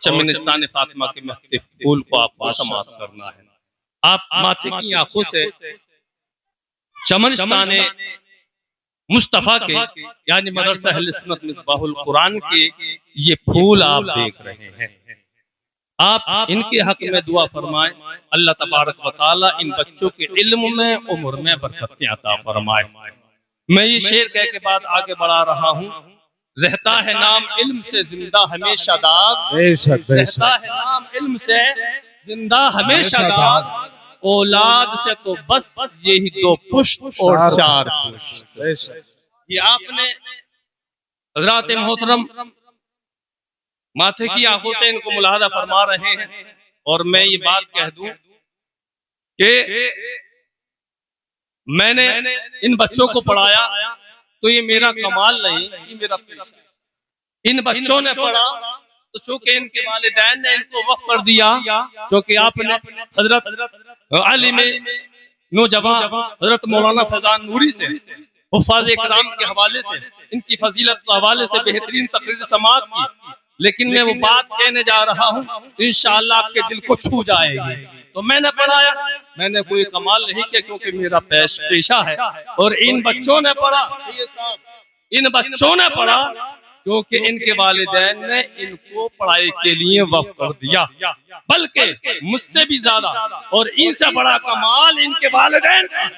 चमनिस्तान फातिमा के महते फूल को आपको समाप्त करना है। आप माथे की आंखों से चमनिस्तान मुस्तफा के यानी मदरसा अहले सुन्नत मिसबाहुल कुरान के ये फूल आप देख रहे हैं। आप इनके हक में दुआ फरमाएं, अल्लाह तबारक व तआला इन बच्चों के इल्म में, उम्र में बरकतें अता फरमाए। मैं ये शेर कह के बाद आगे बढ़ा रहा हूँ। रहता है नाम इल्म से जिंदा हमेशा दाग, रहता है नाम इल्म से जिंदा हमेशा दाग, औलाद से तो बस यही दो पुश्त और चार पुश्त। ये आपने हज़रात मोहतरम माथे की आंखों से इनको मुलाहदा फरमा रहे हैं। और मैं ये बात कह दूं कि मैंने इन बच्चों को पढ़ाया तो ये मेरा कमाल नहीं, ये मेरा पेशा। इन बच्चों ने पढ़ा तो चूंकि इनके वालिदैन ने इनको वक्फ कर दिया, चूंकि आपने हजरत आलिम नौजवान हजरत मौलाना फैजान नूरी से हुफ़ाज़ इकराम के हवाले से, इनकी फजीलत के हवाले से बेहतरीन तकरीर समाअत की। लेकिन मैं वो बात कहने जा रहा हूँ इंशाअल्लाह आपके दिल को छू जाएगी। तो मैंने पढ़ाया, मैंने कोई कमाल नहीं किया क्योंकि मेरा पेशा है। और इन बच्चों ने पढ़ा, इन बच्चों ने पढ़ा क्योंकि इनके वालिदैन ने इनको पढ़ाई के लिए वक्फ कर दिया। बल्कि मुझसे भी ज्यादा और इनसे बड़ा कमाल इनके वालिदैन का है,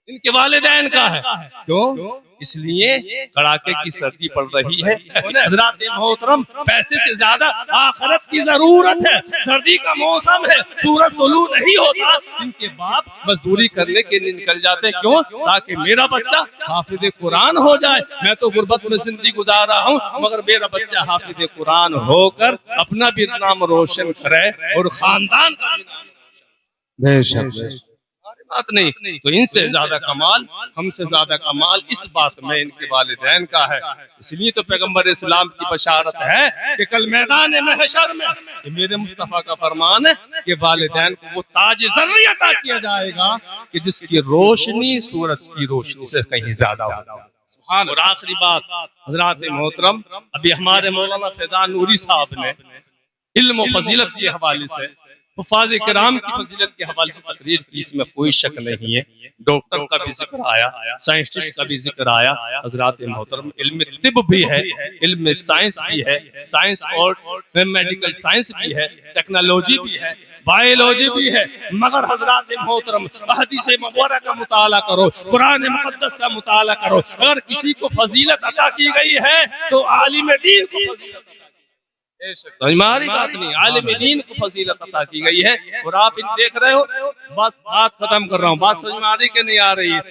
इनके वालिदैन का है। क्यों? इसलिए कड़ाके की सर्दी पड़ रही है। हज़रात मोहतरम, पैसे से ज्यादा आखिरत की जरूरत है। सर्दी का मौसम है, सूरज तुलू नहीं होता, इनके बाप मजदूरी करने के लिए निकल जाते। क्यों? ताकि मेरा बच्चा हाफिज कुरान हो जाए। मैं तो गुर्बत में जिंदगी गुजार रहा हूँ, मगर मेरा बच्चा हाफिज कुरान होकर अपना भी नाम रोशन करे और खानदान का भी नाम रोशन। बात नहीं तो इनसे ज्यादा कमाल, हमसे ज्यादा कमाल इस बात में इनके वालिदैन का है। इसलिए तो पैगंबर इस्लाम की बशारत है कि कल मैदान महशर में ये मेरे मुस्तफा का फरमान है कि वालिदैन को वो ताज ज़र्री अता किया जाएगा कि जिसकी रोशनी सूरज की रोशनी से कहीं ज्यादा होगा। और आखिरी बात हज़रात मोहतरम, अभी हमारे मौलाना फैजान नूरी साहब ने इल्म और फजीलत के हवाले से, हुफ़ाज़ इकराम की फजीलत के हवाले से तकरीर की, इसमें कोई शक नहीं है। डॉक्टर का भी जिक्र आया, साइंटिस्ट का भी जिक्र आया। हज़रात मोहतरम, इल्म तिब भी है, इल्म साइंस भी है, साइंस और मेडिकल साइंस भी है, टेक्नोलॉजी भी है, बायोलॉजी भी है। मगर हज़रात मोहतरम, हदीस मुबारक का मुताला करो, कुरान मुक़द्दस का मुताला करो। अगर किसी को फजीलत अता की गई है तो आलिम दीन को फजीलत, हमारी बात नहीं, आलिम दीन को फजीलत अता की गई है। और आप इन देख रहे हो, बात खत्म कर रहा हूँ, बात समझ में आ रही कि नहीं आ रही है?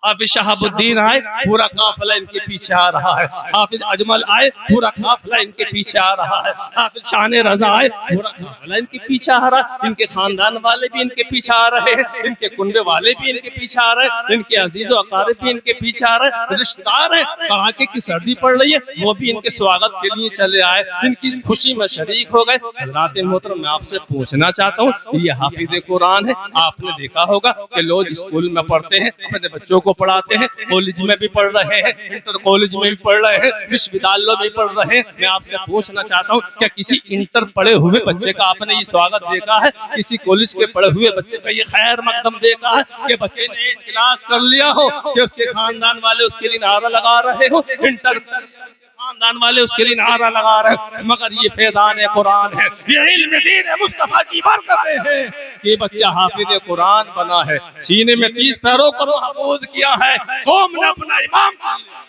हाफिज शहाबुद्दीन आए, पूरा काफिला इनके पीछे आ रहा है। हाफिज अजमल आए, पूरा काफिला इनके पीछे आ रहा है। हाफिज शान रजा आए, पूरा काफिला इनके पीछे आ रहा है। इनके खानदान वाले भी इनके पीछे आ रहे हैं, इनके कुनबे वाले भी इनके पीछे आ रहे हैं, इनके अजीज़ो अकारिब भी इनके पीछे आ रहे हैं। रिश्तेदार हैं, कड़ाके की सर्दी पड़ रही है, वो भी इनके स्वागत के लिए चले आए, इनकी खुशी में शरीक हो गए। हज़रात मोहतरम, मैं आपसे पूछना चाहता हूँ, ये हाफिज कुरान है, आपने देखा होगा कि लोग स्कूल में पढ़ते हैं, अपने बच्चों को पढ़ाते हैं, कॉलेज में भी पढ़ रहे हैं, इंटर कॉलेज में भी पढ़ रहे हैं, विश्वविद्यालयों में पढ़ रहे हैं। मैं आपसे पूछना चाहता हूँ, क्या किसी इंटर पढ़े हुए बच्चे का आपने ये स्वागत देखा है? किसी कॉलेज के पढ़े हुए बच्चे का ये खैर मकदम देखा है कि बच्चे ने क्लास कर लिया हो, कि उसके खानदान वाले उसके लिए नारा लगा रहे हो, इंटर खानदान वाले उसके लिए नारा लगा रहे हैं? मगर ये फैज़ान कुरान है, ये इल्म दीन है, मुस्तफा की बरकतें हैं कि बच्चा हाफिज कुरान बना है, सीने में 30 पैरों को महफूज किया है, कौम ने अपना इमाम चुन लिया।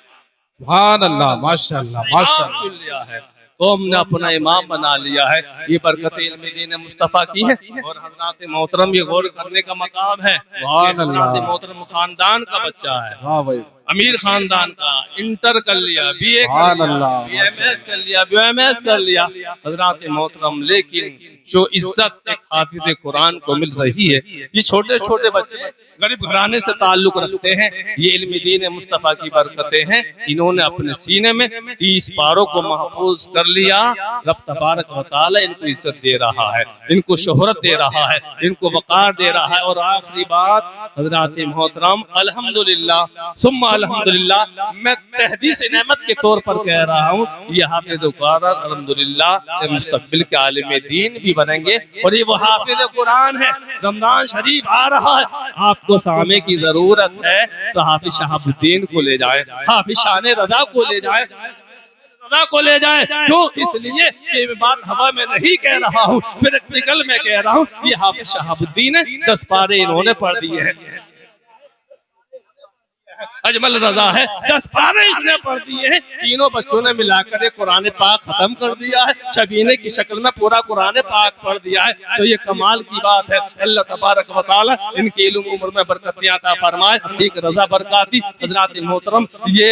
सुभान अल्लाह, माशाअल्लाह, माशाअल्लाह, चुन लिया है, कौम ने अपना इमाम बना लिया है। ये बरकत इल्म दीन मुस्तफा की है। और हज़रात मोहतरम, ये गौर करने का मकाम है, सुभान अल्लाह, मोहतरम खानदान का बच्चा है, हाँ भाई, अमीर खानदान का, इंटर कर लिया, बीए कर लिया, बीएमएस कर लिया, बीएमएस कर लिया। हज़रात मोहतरम, लेकिन जो इज्जत एक हाफिज कुरान को मिल रही है, ये छोटे छोटे बच्चे गरीब घराने से ताल्लुक रखते हैं, ये इल्म दीन मुस्तफा की बरकतें हैं। इन्होंने अपने सीने में 30 पारों को महफूज कर लिया रब तबारक व तआला इनको इज्जत दे रहा है, इनको शोहरत दे रहा है, इनको वक़ार दे रहा है। और आखिरी बात हज़रात मोहतरम, अल्हम्दुलिल्लाह सुम्मा अल्हम्दुलिल्लाह, मैं तहदीस नेमत के तौर पर कह रहा हूँ, ये हाफिज़ कुरान अल्हम्दुलिल्लाह मुस्तक़बिल के आलिम दीन भी बनेंगे। और ये वो हाफिज़ कुरान है। रमजान शरीफ आ रहा है, आपको सामे की जरूरत है तो हाफिज शहाबुद्दीन को ले जाए, हाफिज शान रजा को ले जाए, रजा को ले जाए। क्यों? इसलिए कि मैं बात हवा में नहीं कह रहा हूँ, प्रैक्टिकल में कह रहा हूँ। ये हाफिज शहाबुद्दीन है, 10 पारे इन्होंने पढ़ दिए हैं। अजमल रजा है, 10 पारे इसने पढ़ दिए हैं। तीनों बच्चों ने मिलाकर ये कुरान पाक खत्म कर दिया है, शबीने की शक्ल में पूरा कुरान पाक पढ़ दिया है। तो ये कमाल की बात है। अल्लाह तबारक व तआला इनके इल्म उम्र में बरकत अता फरमाए। एक रजा बरकाती हज़रात मोहतरम ये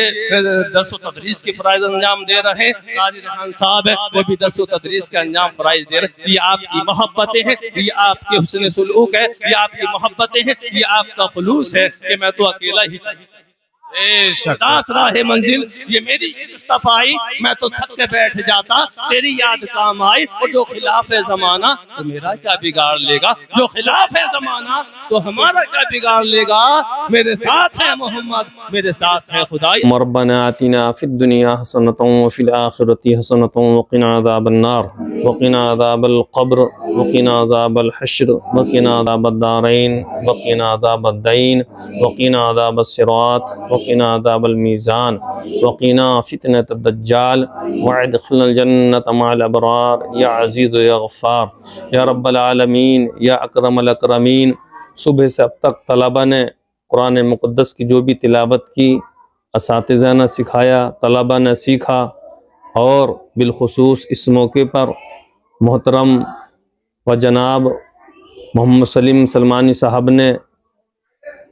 दर्स व तदरीस के फ़राइज़ अंजाम दे रहे हैं। काजी खान साहब है, वो भी दर्स व तदरीस के अंजाम फ़राइज़ दे रहे हैं। ये आपकी मोहब्बतें हैं, ये आपके हुस्न सुलूक है, ये आपकी मोहब्बतें हैं, ये आपका खुलूस है कि मैं तो अकेला ही चाहिए। दास राहे मंजिल, ये मेरी शिकस्त पाई, मैं तो थक के बैठ जाता, तेरी याद काम आई। और जो खिलाफ है जमाना तो मेरा क्या बिगाड़ लेगा, जो खिलाफ है जमाना तो हमारा क्या बिगाड़ लेगा। मेरे साथ है मोहम्मद, मेरे साथ है खुदा। रब्बना आतिना फिद दुनिया हसनतन व फिल आखिरति हसनतन व क़िना अज़ाबन नार व क़िना अज़ाबल क़ब्र व क़िना अज़ाबल हश्र व क़िना अज़ाबद दारैन व क़िना अज़ाबद दैन व क़िना अज़ाबस सिरात वक़िना अज़ाबल मीज़ान वक़िना फ़ितनतद दज्जाल वअदख़िलनल जन्नत मअल अबरार या अज़ीज़ या गफ़्फ़ार या रब्बल आलमीन या अकरमल अकरमीन। सुबह से अब तक तलबा ने कुरान मुक़द्दस की जो भी तिलावत की, असातिज़ा ने सिखाया, तलबा ने सीखा। और बिलखुसूस इस मौके पर मोहतरम व जनाब मोहम्मद सलीम सलमानी साहब ने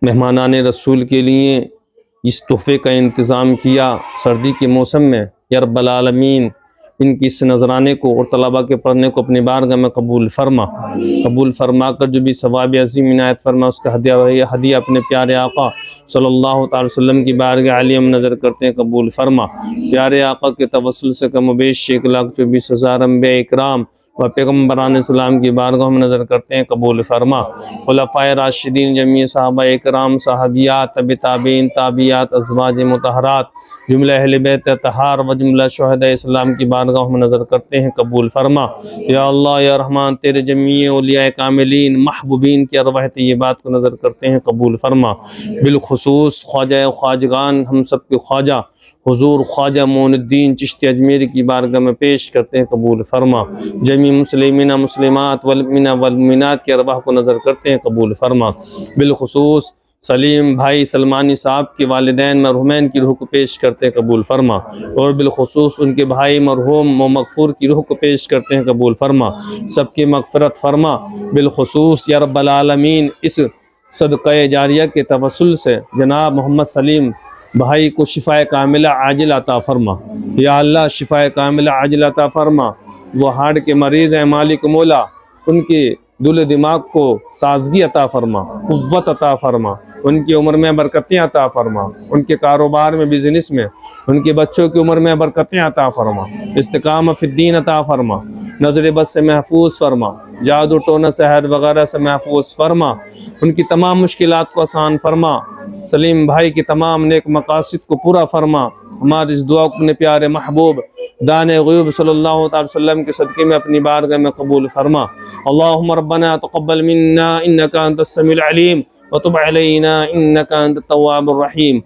मेहमानाने रसूल के लिए इस तोहफ़े का इंतज़ाम किया सर्दी के मौसम में। या रब्बल आलमीन इनकी इस नजराने को और तलबा के पढ़ने को अपनी बारगाह में कबूल फरमा कर जो भी सवाब अज़ीम इनायत फरमा, उसका हदिया अपने प्यारे आका सल्लल्लाहु अलैहि वसल्लम की बारगाह आलिया में नज़र करते हैं, कबूल फरमा। प्यारे आका के तवस्सुल से कम बेश 1,24,000 अंबिया इकराम व पैगम्बरान इस्लाम की बारगाह में नज़र करते हैं, कबूल फरमा। खुलफ़ाए राशिदीन, जमी सहाबा इकराम, सहाबियात, तबी ताबीन, ताबियात, अज़वाज मुतहरात, जुमला अहले बैत तहार व जुमला शुहदा इस्लाम की बारगाह में नज़र करते हैं, कबूल फरमा। या अल्लाह या रहमान, तेरे जमी औलिया कामिलीन महबूबीन की अरवाह तय्यबात को नज़र करते हैं, कबूल फरमा। बिलखुसूस ख्वाजा ख्वाजगान, हम सब के ख्वाजा हुजूर ख्वाजा मोइनुद्दीन चिश्ती अजमेरी की बारगाह में पेश करते हैं, कबूल फरमा। जमी मुस्लिमीना मुस्लिमात वलमिना वलमिनात की अरवाह को नज़र करते हैं, कबूल फरमा। बिलखुसूस सलीम भाई सलमानी साहब के वालिदैन मरहुमैन की रूह को पेश करते हैं, कबूल फरमा। और बिलखुसूस उनके भाई मरहूम मगफूर की रूह को पेश करते हैं, कबूल फरमा। सबकी मगफरत फरमा। बिलखुसूस या रब्बल आलमीन इस सदक़े जारिया के तवस्सुल से जनाब मोहम्मद सलीम भाई को शिफाए कामिला आजिल अता फरमा। या अल्लाह शिफाए कामिला आजिल अता फरमा। वो हार्ट के मरीज़ हैं, मालिक मौला उनके दिल दिमाग को ताजगी अता फरमा, कुव्वत अता फरमा, उनकी उम्र में बरकतें अता फरमा, उनके कारोबार में, बिजनेस में, उनके बच्चों की उम्र में बरकतें अता फरमा, इस्तिकामत फिद्दीन अता फरमा, नज़र बद से महफूज फरमा, जादू टोना सहर वगैरह से महफूज फरमा, उनकी तमाम मुश्किलात को आसान फरमा, सलीम भाई की तमाम नेक मकासिद को पूरा फरमा। हमारी इस दुआ को अपने प्यारे महबूब दाने ग़ुयूब सल्लल्लाहु अलैहि वसल्लम के सदक़े में अपनी बारगाह में कबूल फरमा। अल्लाहुम्मा रब्बना तक़ब्बल मिन्ना इन्नका अंतस समीउल अलीम व तुब अलैना इन्नका अंतत तव्वाबुर रहीम।